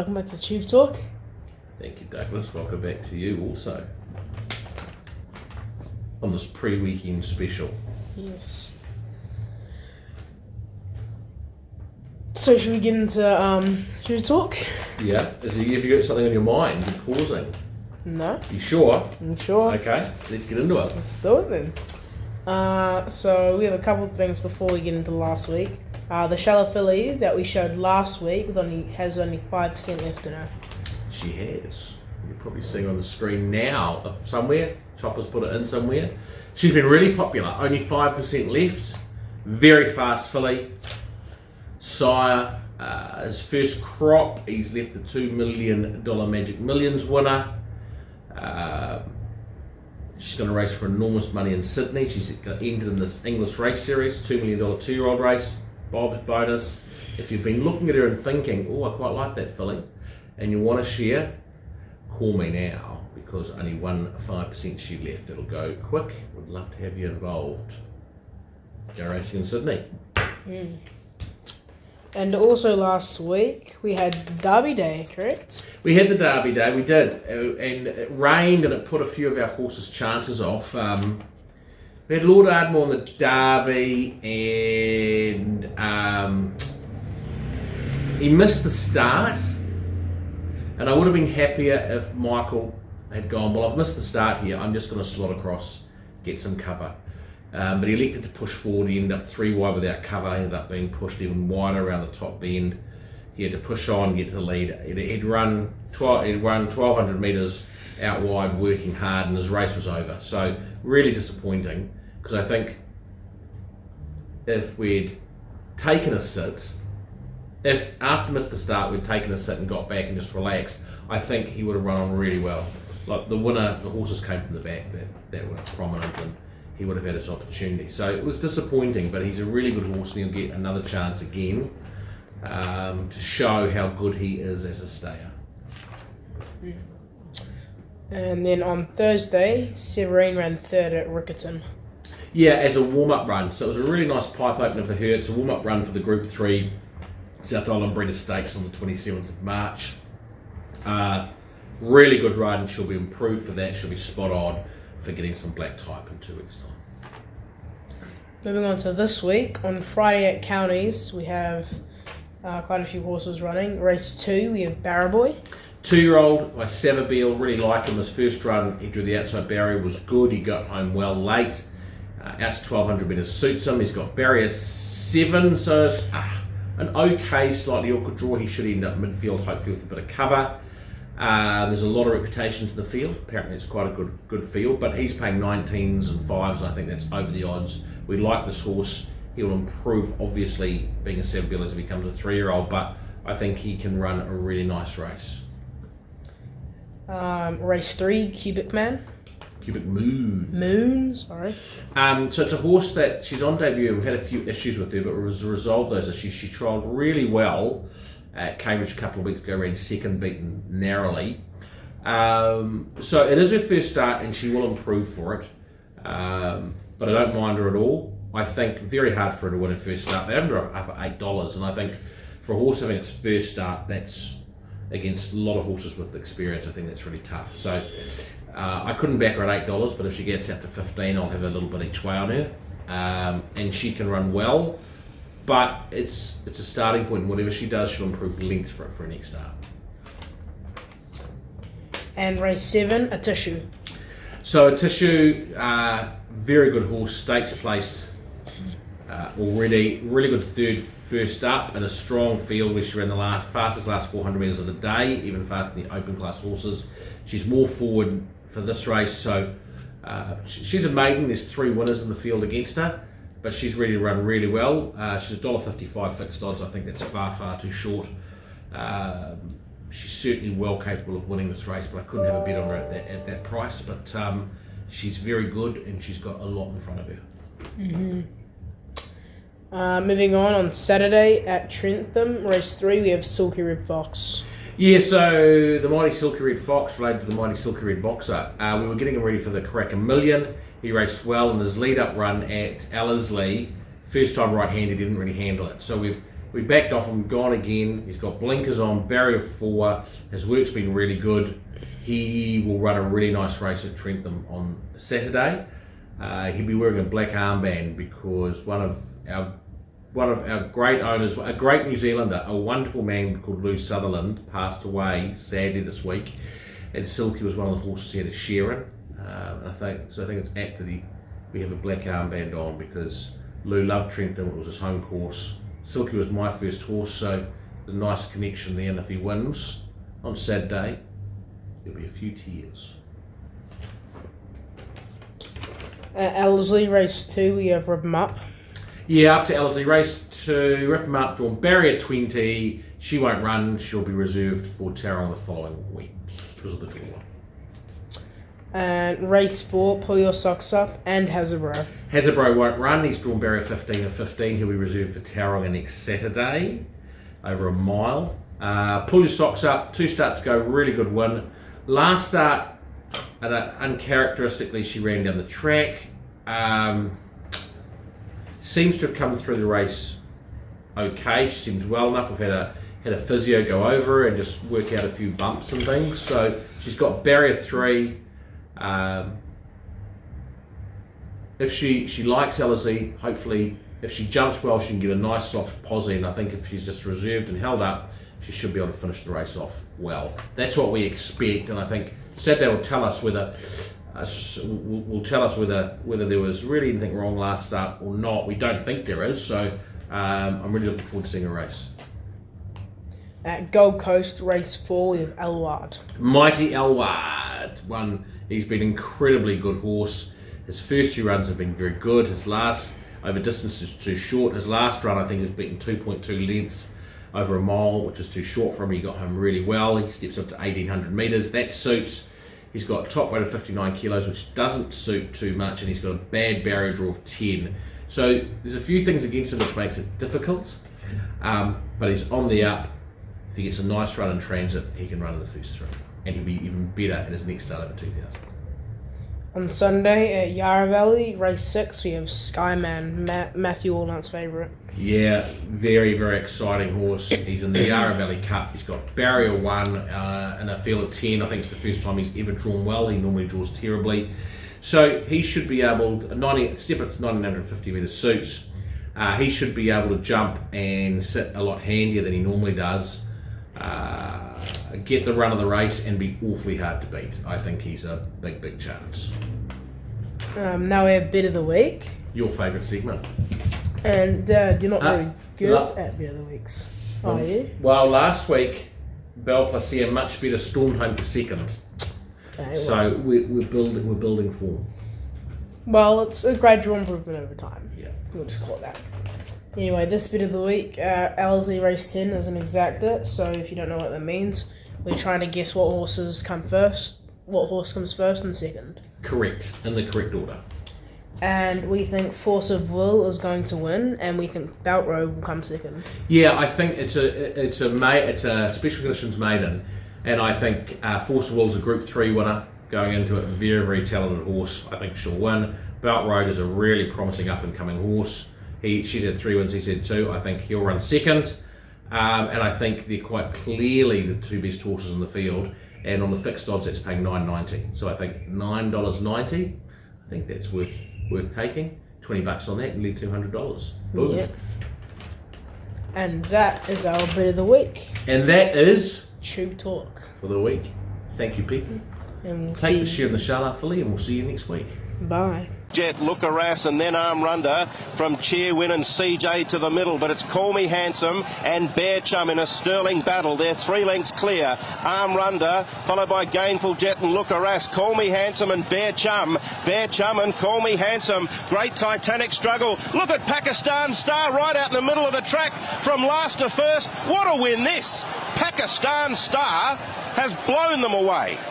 welcome back to TubeTalk. Thank you, Douglas. Welcome back to you also on this pre-weekend special. Yes. So should we get into TubeTalk? Yeah. Have you got something on your mind? You're pausing. No. You sure? I'm sure. Okay. Let's get into it. Let's do it then. So we have a couple of things before we get into last week. The shallow filly that we showed last week has only 5% left in her. She has. You're probably seeing on the screen now somewhere. Chopper's put it in somewhere. She's been really popular. Only 5% left. Very fast filly. Sire, his first crop. He's left the $2 million Magic Millions winner. She's going to race for enormous money in Sydney. She's entered in this English race series, $2 million 2-year-old race. Bob's bonus. If you've been looking at her and thinking, oh, I quite like that filly, and you want to share, call me now, because only 5% she left. It'll go quick. Would love to have you involved. Go racing in Sydney. And also last week we had Derby Day, correct? We had the Derby Day, we did, and it rained and it put a few of our horses' chances off. We had Lord Ardmore on the Derby, and he missed the start, and I would have been happier if Michael had gone, well, I've missed the start here, I'm just going to slot across, get some cover. But he elected to push forward. He ended up 3 wide without cover. He ended up being pushed even wider around the top bend. He had to push on, get to the lead. He'd run 1,200 metres out wide, working hard, and his race was over. So really disappointing, because I think if we'd taken a sit, if after missed the start we'd taken a sit and got back and just relaxed, I think he would have run on really well. Like the winner, the horses came from the back that were prominent, and he would have had his opportunity. So it was disappointing, but he's a really good horse, and he'll get another chance again to show how good he is as a stayer. And then on Thursday, Severine ran third at Riccarton. Yeah, as a warm-up run. So it was a really nice pipe opener for her. It's a warm-up run for the Group 3 South Island Breeders' Stakes on the 27th of March. Really good run. She'll be improved for that. She'll be spot on for getting some black type in 2 weeks' time. Moving on to this week, on Friday at Counties, we have quite a few horses running. Race 2, we have Barraboy. 2-year-old by Savabeel, really like him. His first run, he drew the outside barrier, was good. He got home well late. Out to 1,200 metres suits him. He's got barrier 7, so it's an okay, slightly awkward draw. He should end up midfield, hopefully with a bit of cover. There's a lot of reputation to the field. Apparently it's quite a good field, but he's paying 19s and 5s, and I think that's over the odds. We like this horse. He will improve, obviously, being a Savabeel as he becomes a 3-year-old, but I think he can run a really nice race. Race 3, Cubic Moon, sorry. So it's a horse that she's on debut. We've had a few issues with her, but we've resolved those issues. She trialled really well at Cambridge a couple of weeks ago, ran second, beaten narrowly. So it is her first start, and she will improve for it. But I don't mind her at all. I think very hard for her to win her first start. They haven't her up at $8, and I think for a horse having its first start, that's against a lot of horses with experience. I think that's really tough. So I couldn't back her at $8, but if she gets out to 15, I'll have a little bit each way on her. And she can run well. But it's a starting point, and whatever she does, she'll improve length for her next start. And race 7, a Tissue. So a Tissue, very good horse, stakes placed already. Really good first up, in a strong field where she ran the fastest last 400 metres of the day, even faster than the open class horses. She's more forward for this race, so she's a maiden. There's 3 winners in the field against her, but she's ready to run really well. She's $1.55 fixed odds. I think that's far too short. She's certainly well capable of winning this race, but I couldn't have a bet on her at that price. But she's very good, and she's got a lot in front of her. Moving on Saturday at Trentham, race 3, we have Silky Red Fox. Yeah, so the Mighty Silky Red Fox related to the Mighty Silky Red Boxer. We were getting him ready for the Cracker Million. He raced well in his lead-up run at Ellerslie. First time right-handed, didn't really handle it. So we've We backed off him, gone again. He's got blinkers on, barrier 4. His work's been really good. He will run a really nice race at Trentham on Saturday. He'll be wearing a black armband because one of our great owners, a great New Zealander, a wonderful man called Lou Sutherland, passed away sadly this week. And Silky was one of the horses he had at Sheeran. I think it's apt that we have a black armband on because Lou loved Trentham. It was his home course. Silky was my first horse, so a nice connection there. And if he wins on Saturday, there'll be a few tears. Ellerslie race 2, we have Rip 'em Up. Yeah, up to Ellerslie race 2, Rip 'em Up, drawn barrier 20. She won't run. She'll be reserved for Tarrong the following week because of the draw. And race 4, Pull Your Socks Up, and Hazabro. Hazabro won't run. He's drawn barrier 15 and 15. He'll be reserved for Tauranga next Saturday, over a mile. Pull Your Socks Up, 2 starts ago, really good win. Last start, uncharacteristically, she ran down the track. Seems to have come through the race okay. She seems well enough. We've had a physio go over her and just work out a few bumps and things. So she's got barrier 3. If she likes Ellerslie, hopefully if she jumps well, she can get a nice soft posse, and I think if she's just reserved and held up, she should be able to finish the race off well. That's what we expect, and I think Saturday will tell us whether whether there was really anything wrong last start or not. We don't think there is, so I'm really looking forward to seeing a race. At Gold Coast race 4, we have Elward. Mighty Elward won. He's been an incredibly good horse. His first 2 runs have been very good. His last over distance is too short. His last run, I think, has beaten 2.2 lengths over a mile, which is too short for him. He got home really well. He steps up to 1,800 metres. That suits. He's got top weight of 59 kilos, which doesn't suit too much, and he's got a bad barrier draw of 10. So there's a few things against him which makes it difficult, but he's on the up. If he gets a nice run in transit, he can run in the first 3, and he'll be even better at his next start over 2,000. On Sunday at Yarra Valley, race 6, we have Skyman, Matthew Allnut's favourite. Yeah, very, very exciting horse. He's in the Yarra Valley Cup. He's got barrier 1 and a field of 10. I think it's the first time he's ever drawn well. He normally draws terribly. So he should be able to, step up to 1,950 metres suits. He should be able to jump and sit a lot handier than he normally does. Get the run of the race and be awfully hard to beat. I think he's a big, big chance. Now we have Bit of the Week. Your favourite segment. And you're not very good at Bit of the Weeks, are you? Well, last week, Belle Placia much better stormed home for second. Okay, so we're building form. Well, it's a gradual improvement over time. Yeah. We'll just call it that. Anyway, this Bit of the Week, Ellerslie race 10 is an exacta, so if you don't know what that means, we're trying to guess what horses come first, what horse comes first and second. Correct, in the correct order. And we think Force of Will is going to win, and we think Belt Road will come second. Yeah, I think it's a special conditions maiden, and I think Force of Will is a Group 3 winner going into it. Very, very talented horse. I think she'll win. Belt Road is a really promising up and coming horse. She's had 3 wins, he's had 2. I think he'll run second, and I think they're quite clearly the 2 best horses in the field. And on the fixed odds, it's paying $9.90. So I think $9.90. I think that's worth taking. $20 on that, and leave $200. Boom. Yeah. And that is our Bit of the Week. And that is TubeTalk for the week. Thank you, people. And we'll Take the share in the Charlotte filly, and we'll see you next week. Bye. Jet, Lucaras and then Armrunda from Cheerwin and CJ to the middle, but it's Call Me Handsome and Bear Chum in a sterling battle. They're 3 lengths clear. Armrunda followed by Gainful Jet and Lucaras. Call Me Handsome and Bear Chum and Call Me Handsome. Great titanic struggle. Look at Pakistan Star right out in the middle of the track from last to first. What a win this! Pakistan Star has blown them away.